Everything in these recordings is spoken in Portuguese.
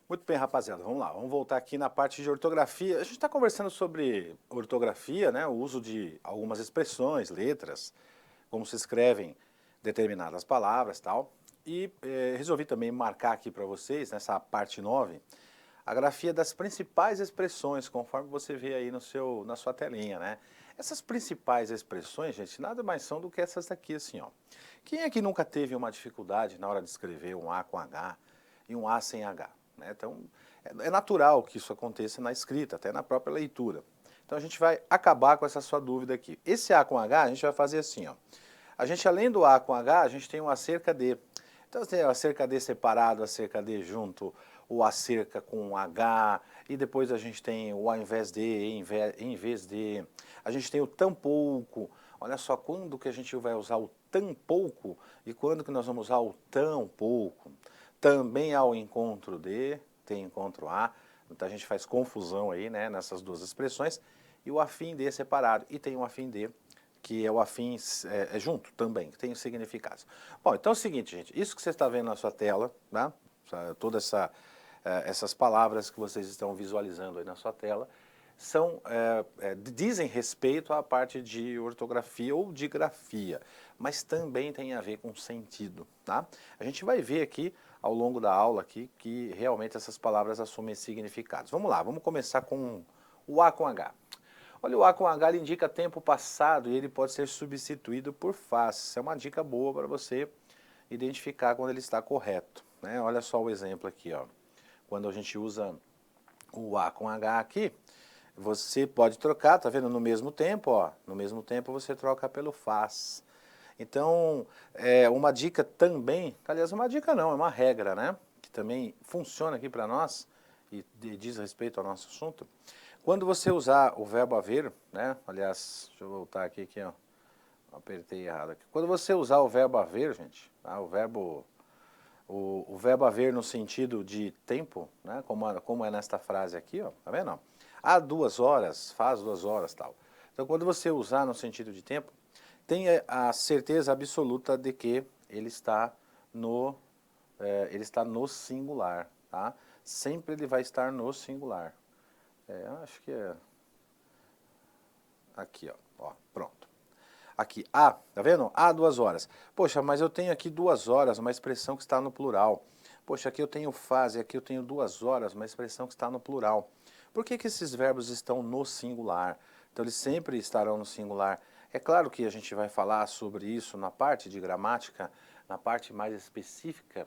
Muito bem, rapaziada, vamos lá, vamos voltar aqui na parte de ortografia. A gente está conversando sobre ortografia, né, o uso de algumas expressões, letras, como se escrevem determinadas palavras e tal. E resolvi também marcar aqui para vocês, nessa parte 9, a grafia das principais expressões, conforme você vê aí na sua telinha, né? Essas principais expressões, gente, nada mais são do que essas daqui, assim, ó. Quem é que nunca teve uma dificuldade na hora de escrever um A com H e um A sem H? Né? Então, é natural que isso aconteça na escrita, até na própria leitura. Então, a gente vai acabar com essa sua dúvida aqui. Esse A com H, a gente vai fazer assim, ó. A gente, além do A com H, a gente tem um acerca de. Então, tem o acerca de separado, acerca de junto, o acerca com H, e depois a gente tem o ao invés de, em vez de. A gente tem o tampouco. Olha só, quando que a gente vai usar o tampouco e quando que nós vamos usar o tão pouco. Também há o encontro de, tem encontro a, então a gente faz confusão aí, né, nessas duas expressões, e o afim de separado, e tem o afim de, que é o afim junto também, que tem os significados. Bom, então é o seguinte, gente, isso que você está vendo na sua tela, né, todas essas palavras que vocês estão visualizando aí na sua tela, dizem respeito à parte de ortografia ou de grafia, mas também tem a ver com sentido, tá? A gente vai ver aqui ao longo da aula aqui que realmente essas palavras assumem significados. Vamos lá, vamos começar com o A com H. Olha, o A com H ele indica tempo passado e ele pode ser substituído por faz. Isso é uma dica boa para você identificar quando ele está correto, né? Olha só o exemplo aqui, ó. Quando a gente usa o A com H aqui, você pode trocar, tá vendo? No mesmo tempo, ó. No mesmo tempo você troca pelo faz. Então, uma dica também, aliás, uma dica não, é uma regra, né? Que também funciona aqui para nós e diz respeito ao nosso assunto. Quando você usar o verbo haver, né? Aliás, deixa eu voltar aqui, ó. Apertei errado aqui. Quando você usar o verbo haver, gente, tá? O verbo haver no sentido de tempo, né? Como é nesta frase aqui, ó. Tá vendo? Há 2 horas, faz 2 horas, tal. Então, quando você usar no sentido de tempo, tenha a certeza absoluta de que ele está no singular, tá? Sempre ele vai estar no singular. Acho que é aqui, ó, pronto. Aqui, tá vendo? Há 2 horas. Poxa, mas eu tenho aqui 2 horas, uma expressão que está no plural. Poxa, aqui eu tenho faz e aqui eu tenho 2 horas, uma expressão que está no plural. Por que esses verbos estão no singular? Então, eles sempre estarão no singular. É claro que a gente vai falar sobre isso na parte de gramática, na parte mais específica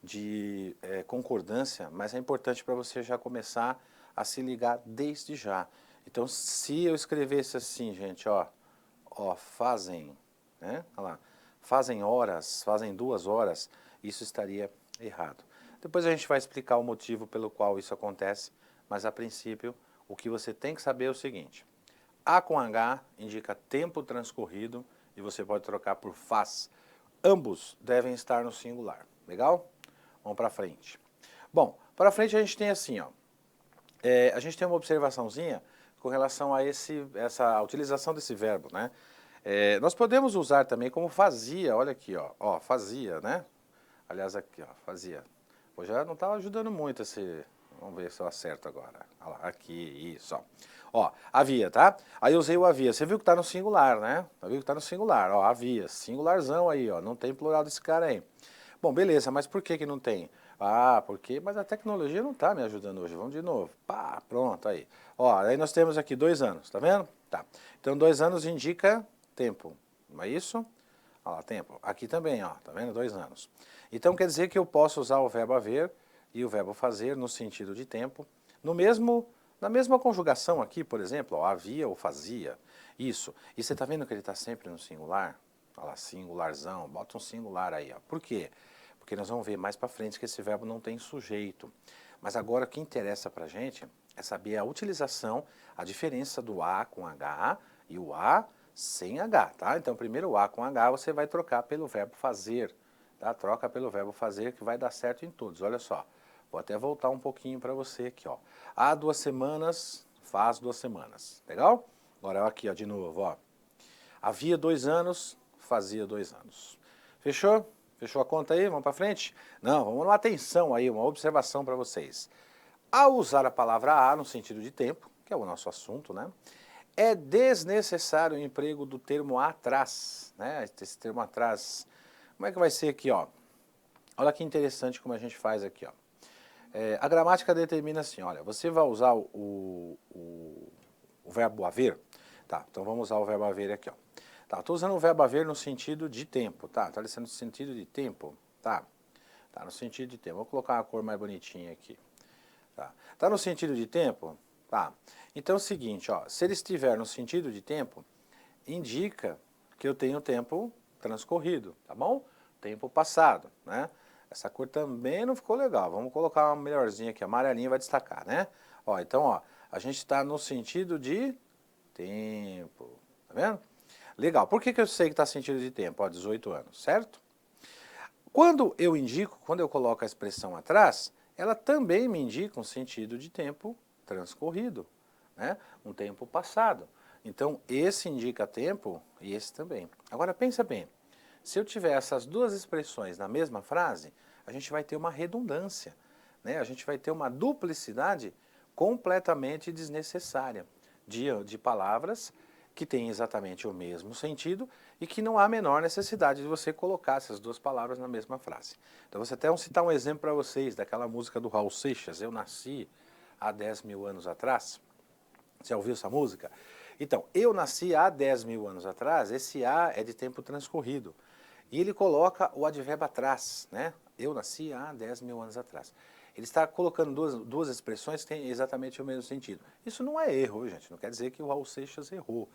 de concordância, mas é importante para você já começar a se ligar desde já. Então, se eu escrevesse assim, gente, ó, fazem, né? Olha lá, fazem horas, fazem 2 horas, isso estaria errado. Depois a gente vai explicar o motivo pelo qual isso acontece, mas a princípio o que você tem que saber é o seguinte: A com H indica tempo transcorrido e você pode trocar por faz. Ambos devem estar no singular. Legal? Vamos para frente. Bom, para frente a gente tem assim, ó. A gente tem uma observaçãozinha com relação a essa utilização desse verbo, né? Nós podemos usar também como fazia, olha aqui, ó, fazia, né? Aliás, aqui, ó, fazia. Pô, já não estava ajudando muito esse. Vamos ver se eu acerto agora. Olha lá, aqui, isso, ó. Ó, havia, tá? Aí eu usei o havia. Você viu que está no singular, né? Viu que está no singular, ó, havia. Singularzão aí, ó. Não tem plural desse cara aí. Bom, beleza, mas por que que não tem? Porque, mas a tecnologia não está me ajudando hoje. Vamos de novo. Pá, pronto, aí. Ó, aí nós temos aqui 2 anos, tá vendo? Tá. Então, 2 anos indica tempo, não é isso? Olha lá, tempo. Aqui também, ó, tá vendo? 2 anos. Então, quer dizer que eu posso usar o verbo haver e o verbo fazer no sentido de tempo, na mesma conjugação aqui, por exemplo, ó, havia ou fazia, isso. E você tá vendo que ele está sempre no singular? Olha lá, singularzão, bota um singular aí, ó. Por quê? Porque nós vamos ver mais para frente que esse verbo não tem sujeito. Mas agora o que interessa para a gente é saber a utilização, a diferença do A com H e o A sem H, tá? Então, primeiro o A com H você vai trocar pelo verbo fazer, tá? Troca pelo verbo fazer que vai dar certo em todos. Olha só, vou até voltar um pouquinho para você aqui, ó. Há 2 semanas, faz 2 semanas. Legal? Agora aqui, ó, de novo, ó. Havia 2 anos, fazia 2 anos. Fechou? Fechou a conta aí? Vamos para frente? Não, vamos lá, atenção aí, uma observação para vocês. Ao usar a palavra a no sentido de tempo, que é o nosso assunto, né? É desnecessário o emprego do termo atrás, né? Esse termo atrás. Como é que vai ser aqui, ó? Olha que interessante como a gente faz aqui, ó. A gramática determina assim, olha, você vai usar o verbo haver, tá? Então vamos usar o verbo haver aqui, ó. Tá, estou usando o verbo haver no sentido de tempo, tá? Tá sendo no sentido de tempo, tá? Tá no sentido de tempo. Vou colocar uma cor mais bonitinha aqui. Tá no sentido de tempo? Tá. Então é o seguinte, ó, se ele estiver no sentido de tempo, indica que eu tenho tempo transcorrido, tá bom? Tempo passado, né? Essa cor também não ficou legal. Vamos colocar uma melhorzinha aqui, amarelinha vai destacar, né? Ó, então, ó, a gente está no sentido de tempo, tá vendo? Legal. Por que eu sei que está sentido de tempo? Ó, 18 anos, certo? Quando eu indico, quando eu coloco a expressão atrás, ela também me indica um sentido de tempo transcorrido, né? Um tempo passado. Então, esse indica tempo e esse também. Agora, pensa bem, se eu tiver essas duas expressões na mesma frase, a gente vai ter uma redundância, né? A gente vai ter uma duplicidade completamente desnecessária de palavras que têm exatamente o mesmo sentido e que não há a menor necessidade de você colocar essas duas palavras na mesma frase. Então, você até citar um exemplo para vocês daquela música do Raul Seixas, Eu Nasci há 10 mil anos atrás. Você já ouviu essa música? Então, eu nasci há 10 mil anos atrás, esse há é de tempo transcorrido. E ele coloca o advérbio atrás, né? Eu nasci há 10 mil anos atrás. Ele está colocando duas expressões que têm exatamente o mesmo sentido. Isso não é erro, gente. Não quer dizer que o Raul Seixas errou.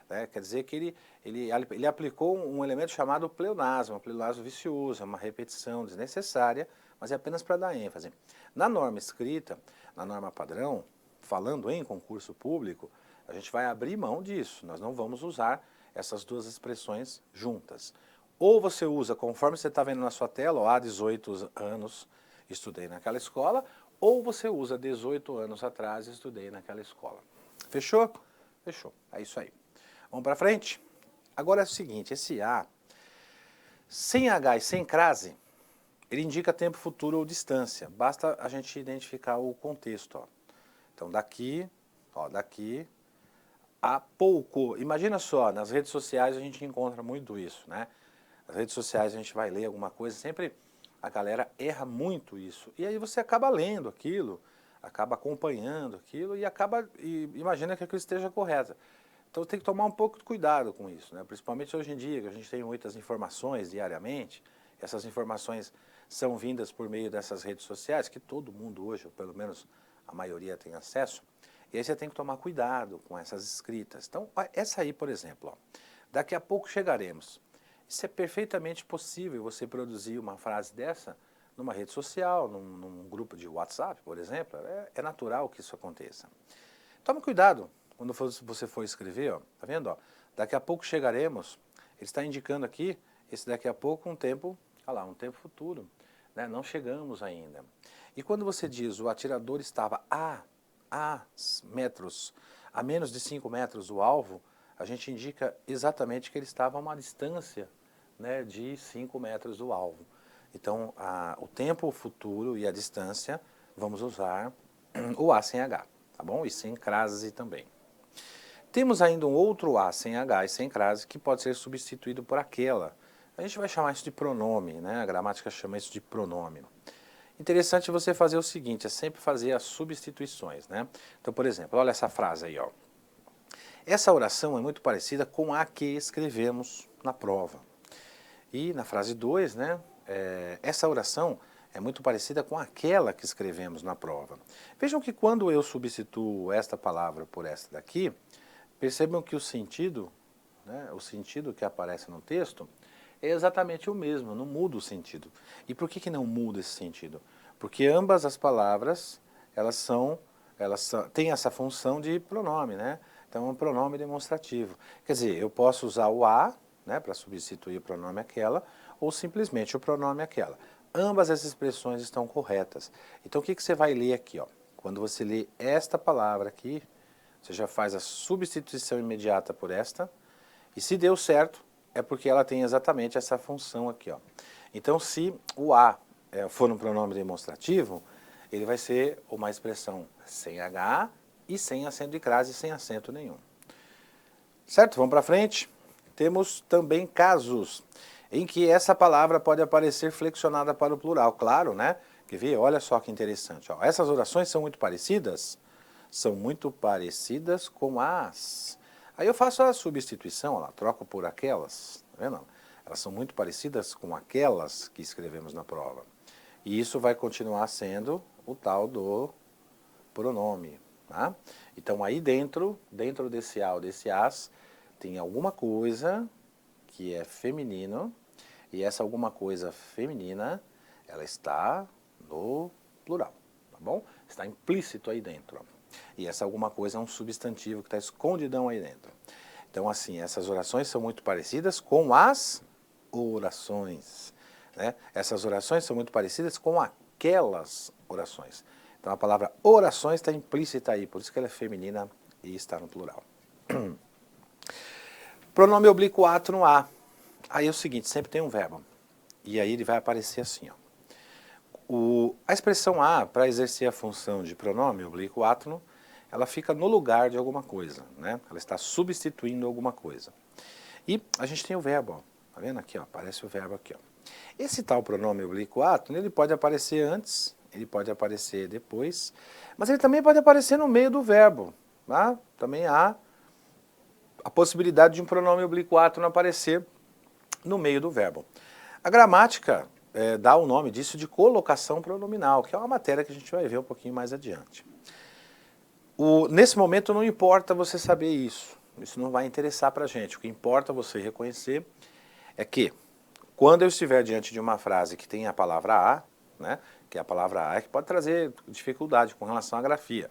Né? Quer dizer que ele aplicou um elemento chamado pleonasmo, um pleonasmo vicioso, uma repetição desnecessária, mas é apenas para dar ênfase. Na norma escrita, na norma padrão, falando em concurso público, a gente vai abrir mão disso. Nós não vamos usar essas duas expressões juntas. Ou você usa, conforme você está vendo na sua tela, ó, há 18 anos estudei naquela escola, ou você usa 18 anos atrás estudei naquela escola. Fechou? Fechou. É isso aí. Vamos para frente? Agora é o seguinte, esse A, sem H e sem crase, ele indica tempo futuro ou distância. Basta a gente identificar o contexto. Ó. Então daqui a pouco. Imagina só, nas redes sociais a gente encontra muito isso, né? Nas redes sociais a gente vai ler alguma coisa, sempre a galera erra muito isso. E aí você acaba lendo aquilo, acaba acompanhando aquilo e imagina que aquilo esteja correto. Então tem que tomar um pouco de cuidado com isso, né? Principalmente hoje em dia, que a gente tem muitas informações diariamente, essas informações são vindas por meio dessas redes sociais, que todo mundo hoje, ou pelo menos a maioria tem acesso, e aí você tem que tomar cuidado com essas escritas. Então, essa aí, por exemplo, ó, daqui a pouco chegaremos. Isso é perfeitamente possível, você produzir uma frase dessa numa rede social, num grupo de WhatsApp, por exemplo. É natural que isso aconteça. Tome cuidado quando você for escrever, ó, tá vendo? Ó, daqui a pouco chegaremos, ele está indicando aqui, esse daqui a pouco um tempo, olha lá, um tempo futuro, né? Não chegamos ainda. E quando você diz o atirador estava a metros, a menos de 5 metros do alvo, a gente indica exatamente que ele estava a uma distância, né, de 5 metros do alvo. Então, o tempo futuro e a distância, vamos usar o A sem H, tá bom? E sem crase também. Temos ainda um outro A sem H e sem crase que pode ser substituído por aquela. A gente vai chamar isso de pronome, né? A gramática chama isso de pronome. Interessante você fazer o seguinte, é sempre fazer as substituições, né? Então, por exemplo, olha essa frase aí, ó. Essa oração é muito parecida com a que escrevemos na prova. E na frase 2, né, essa oração é muito parecida com aquela que escrevemos na prova. Vejam que quando eu substituo esta palavra por esta daqui, percebam que o sentido, né, o sentido que aparece no texto é exatamente o mesmo, não muda o sentido. E por que não muda esse sentido? Porque ambas as palavras, têm essa função de pronome, né? Então é um pronome demonstrativo. Quer dizer, eu posso usar o a, né, para substituir o pronome aquela, ou simplesmente o pronome aquela. Ambas essas expressões estão corretas. Então o que você vai ler aqui? Ó? Quando você lê esta palavra aqui, você já faz a substituição imediata por esta, e se deu certo, é porque ela tem exatamente essa função aqui. Ó. Então, se o a for um pronome demonstrativo, ele vai ser uma expressão sem H e sem acento de crase, sem acento nenhum. Certo? Vamos para frente. Temos também casos em que essa palavra pode aparecer flexionada para o plural. Claro, né? Quer ver? Olha só que interessante. Ó. Essas orações são muito parecidas? São muito parecidas com as. Aí eu faço a substituição, ó, troco por aquelas. Tá vendo? Elas são muito parecidas com aquelas que escrevemos na prova. E isso vai continuar sendo o tal do pronome. Tá? Então aí dentro desse a ou desse as, tem alguma coisa que é feminino, e essa alguma coisa feminina, ela está no plural, tá bom? Está implícito aí dentro. E essa alguma coisa é um substantivo que está escondidão aí dentro. Então assim, essas orações são muito parecidas com as orações. Né? Essas orações são muito parecidas com aquelas orações. Então a palavra orações está implícita aí, por isso que ela é feminina e está no plural. Pronome oblíquo ato no a. Aí é o seguinte, sempre tem um verbo. E aí ele vai aparecer assim, ó. A expressão a, para exercer a função de pronome oblíquo átono, ela fica no lugar de alguma coisa, né? Ela está substituindo alguma coisa. E a gente tem o verbo, ó. Tá vendo aqui, ó? Aparece o verbo aqui, ó. Esse tal pronome oblíquo átono, ele pode aparecer antes, ele pode aparecer depois, mas ele também pode aparecer no meio do verbo, tá? Também há a possibilidade de um pronome oblíquo átono aparecer no meio do verbo. A gramática dá o nome disso de colocação pronominal, que é uma matéria que a gente vai ver um pouquinho mais adiante. Nesse momento não importa você saber isso não vai interessar para a gente. O que importa você reconhecer é que quando eu estiver diante de uma frase que tem a palavra a, né, que a palavra a é que pode trazer dificuldade com relação à grafia,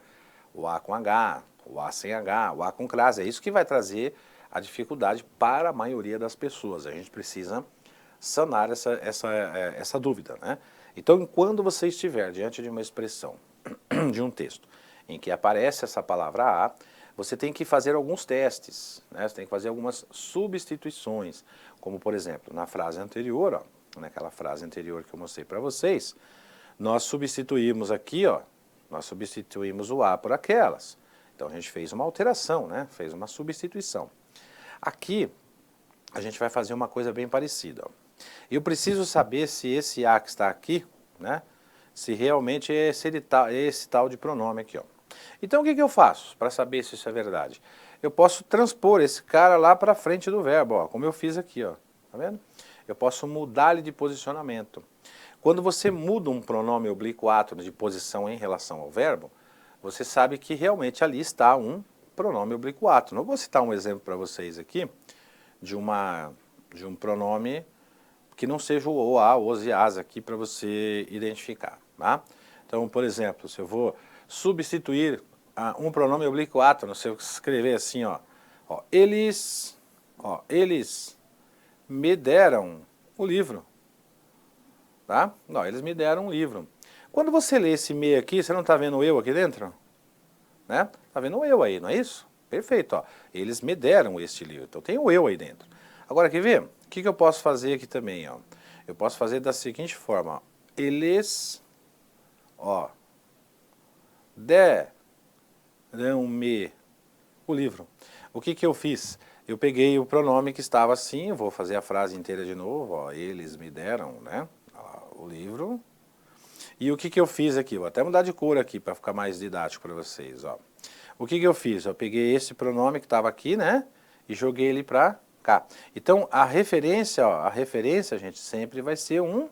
o a com H, o a sem H, o a com crase, é isso que vai trazer a dificuldade para a maioria das pessoas. A gente precisa sanar essa dúvida, né? Então, quando você estiver diante de uma expressão, de um texto, em que aparece essa palavra a, você tem que fazer alguns testes, né? Você tem que fazer algumas substituições, como por exemplo, na frase anterior, ó, naquela frase anterior que eu mostrei para vocês, nós substituímos aqui, ó, nós substituímos o a por aquelas. Então a gente fez uma alteração, né? Fez uma substituição. Aqui a gente vai fazer uma coisa bem parecida. Ó. Eu preciso saber se esse a que está aqui, né? Se realmente é esse tal de pronome aqui, ó. Então o que eu faço para saber se isso é verdade? Eu posso transpor esse cara lá para frente do verbo, ó, como eu fiz aqui, ó. Tá vendo? Eu posso mudar ele de posicionamento. Quando você muda um pronome oblíquo átono de posição em relação ao verbo, você sabe que realmente ali está um pronome oblíquo átono. Eu vou citar um exemplo para vocês aqui de um pronome que não seja o a, os e as aqui para você identificar. Tá? Então, por exemplo, se eu vou substituir um pronome oblíquo átono, se eu escrever assim, ó, eles me deram o livro. Tá? Não, eles me deram um livro. Quando você lê esse me aqui, você não está vendo eu aqui dentro? Né? Está vendo o eu aí, não é isso? Perfeito, ó. Eles me deram este livro, então tem o eu aí dentro. Agora, quer ver? O que eu posso fazer aqui também, ó? Eu posso fazer da seguinte forma, ó. Eles, ó, deram-me o livro. O que eu fiz? Eu peguei o pronome que estava assim, vou fazer a frase inteira de novo, ó. Eles me deram, né? O livro. E o que eu fiz aqui? Vou até mudar de cor aqui para ficar mais didático para vocês. Ó. O que eu fiz? Eu peguei esse pronome que estava aqui, né? E joguei ele para cá. Então, a referência, gente, sempre vai ser um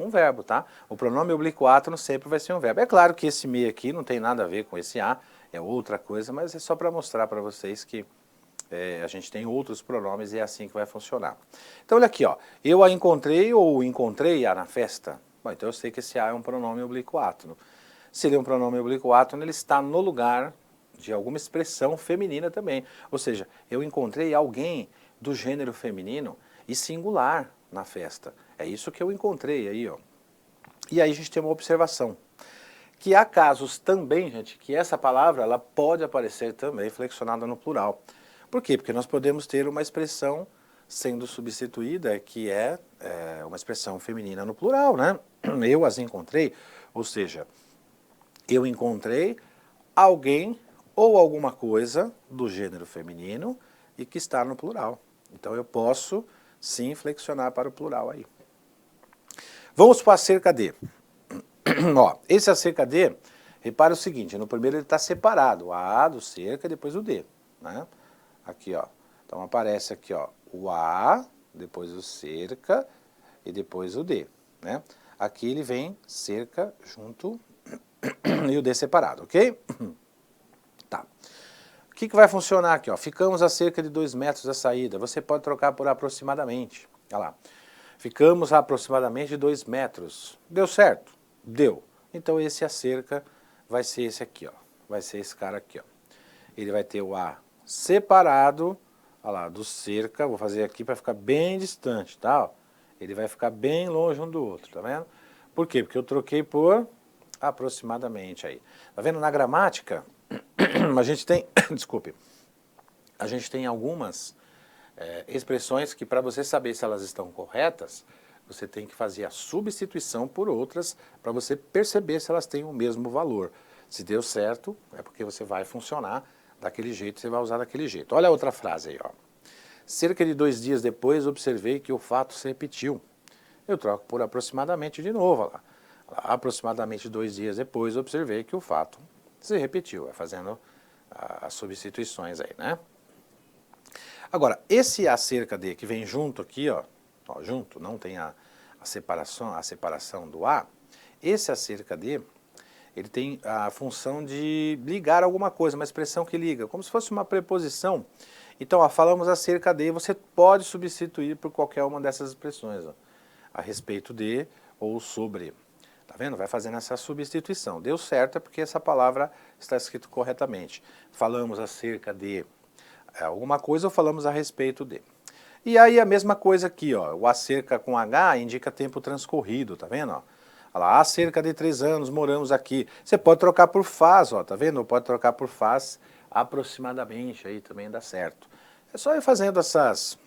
verbo, tá? O pronome oblíquo átono sempre vai ser um verbo. É claro que esse me aqui não tem nada a ver com esse a, é outra coisa, mas é só para mostrar para vocês que a gente tem outros pronomes e é assim que vai funcionar. Então, olha aqui, ó. Eu a encontrei ou encontrei a na festa. Bom, então eu sei que esse a é um pronome oblíquo átono. Se ele é um pronome oblíquo átono, ele está no lugar de alguma expressão feminina também. Ou seja, eu encontrei alguém do gênero feminino e singular na festa. É isso que eu encontrei aí, ó. E aí a gente tem uma observação. Que há casos também, gente, que essa palavra ela pode aparecer também flexionada no plural. Por quê? Porque nós podemos ter uma expressão sendo substituída, que é uma expressão feminina no plural, né? Eu as encontrei, ou seja, eu encontrei alguém ou alguma coisa do gênero feminino e que está no plural. Então eu posso sim flexionar para o plural aí. Vamos para acerca de. Ó, esse acerca de, repare o seguinte, no primeiro ele está separado, o A do cerca e depois o D, né? Aqui, ó. Então aparece aqui, ó, o A, depois o cerca e depois o D, né? Aqui ele vem cerca junto e o D separado, ok? Tá. O que vai funcionar aqui, ó? Ficamos a cerca de 2 metros da saída. Você pode trocar por aproximadamente. Olha lá. Ficamos a aproximadamente 2 metros. Deu certo? Deu. Então esse acerca vai ser esse aqui, ó. Vai ser esse cara aqui, ó. Ele vai ter o A separado, olha lá, do cerca. Vou fazer aqui para ficar bem distante, tá? Ele vai ficar bem longe um do outro, tá vendo? Por quê? Porque eu troquei por aproximadamente aí. Tá vendo? Na gramática, a gente tem, desculpe, a gente tem algumas expressões que para você saber se elas estão corretas, você tem que fazer a substituição por outras para você perceber se elas têm o mesmo valor. Se deu certo, é porque você vai funcionar daquele jeito, você vai usar daquele jeito. Olha a outra frase aí, ó. Cerca de 2 dias depois, observei que o fato se repetiu. Eu troco por aproximadamente de novo, ó lá. Aproximadamente 2 dias depois, observei que o fato se repetiu. Vai fazendo as substituições aí, né? Agora, esse acerca de que vem junto aqui, ó junto, não tem a separação do A, esse acerca de, ele tem a função de ligar alguma coisa, uma expressão que liga, como se fosse uma preposição. Então, ó, falamos acerca de, você pode substituir por qualquer uma dessas expressões, ó, a respeito de ou sobre. Tá vendo? Vai fazendo essa substituição. Deu certo é porque essa palavra está escrita corretamente. Falamos acerca de alguma coisa ou falamos a respeito de. E aí a mesma coisa aqui, ó, o acerca com H indica tempo transcorrido, tá vendo? Ó? Olha lá, há cerca de 3 anos moramos aqui. Você pode trocar por faz, ó, tá vendo? Pode trocar por faz aproximadamente, aí também dá certo. É só ir fazendo essas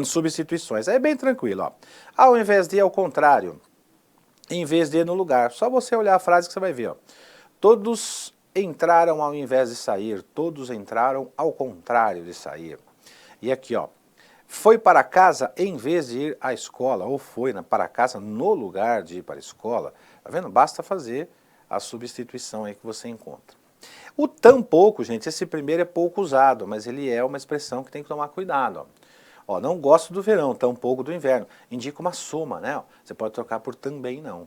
substituições, é bem tranquilo, ó. Ao invés de, ao contrário, em vez de no lugar, só você olhar a frase que você vai ver, ó. Todos entraram ao invés de sair, todos entraram ao contrário de sair. E aqui, ó, foi para casa em vez de ir à escola, ou foi para casa no lugar de ir para a escola. Tá vendo? Basta fazer a substituição aí que você encontra. O tampouco, gente, esse primeiro é pouco usado, mas ele é uma expressão que tem que tomar cuidado, ó. Ó, não gosto do verão, tampouco do inverno. Indica uma soma, né? Você pode trocar por também não.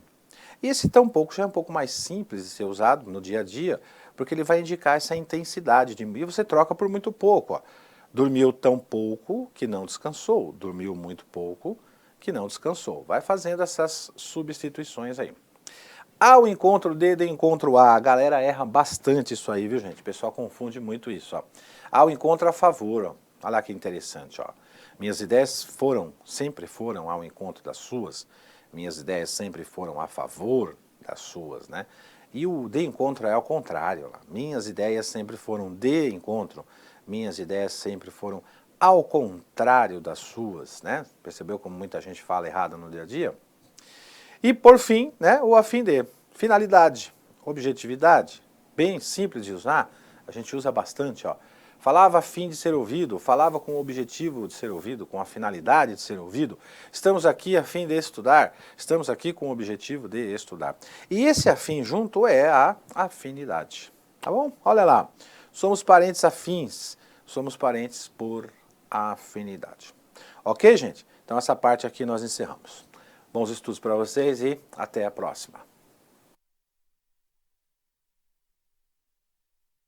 E esse tampouco já é um pouco mais simples de ser usado no dia a dia, porque ele vai indicar essa intensidade de e você troca por muito pouco, ó. Dormiu tão pouco que não descansou, dormiu muito pouco que não descansou. Vai fazendo essas substituições aí. Ao encontro de encontro a galera erra bastante isso aí, viu gente? O pessoal confunde muito isso, ó. Ao encontro a favor, ó. Olha lá que interessante, ó. Minhas ideias sempre foram ao encontro das suas. Minhas ideias sempre foram a favor das suas, né? E o de encontro é ao contrário, ó. Minhas ideias sempre foram de encontro. Minhas ideias sempre foram ao contrário das suas, né? Percebeu como muita gente fala errado no dia a dia? E por fim, né, o a fim de. Finalidade, objetividade, bem simples de usar, a gente usa bastante, ó. Falava a fim de ser ouvido, falava com o objetivo de ser ouvido, com a finalidade de ser ouvido. Estamos aqui a fim de estudar, estamos aqui com o objetivo de estudar. E esse afim junto é a afinidade, tá bom? Olha lá, somos parentes afins, somos parentes por afinidade. Ok, gente? Então essa parte aqui nós encerramos. Bons estudos para vocês e até a próxima.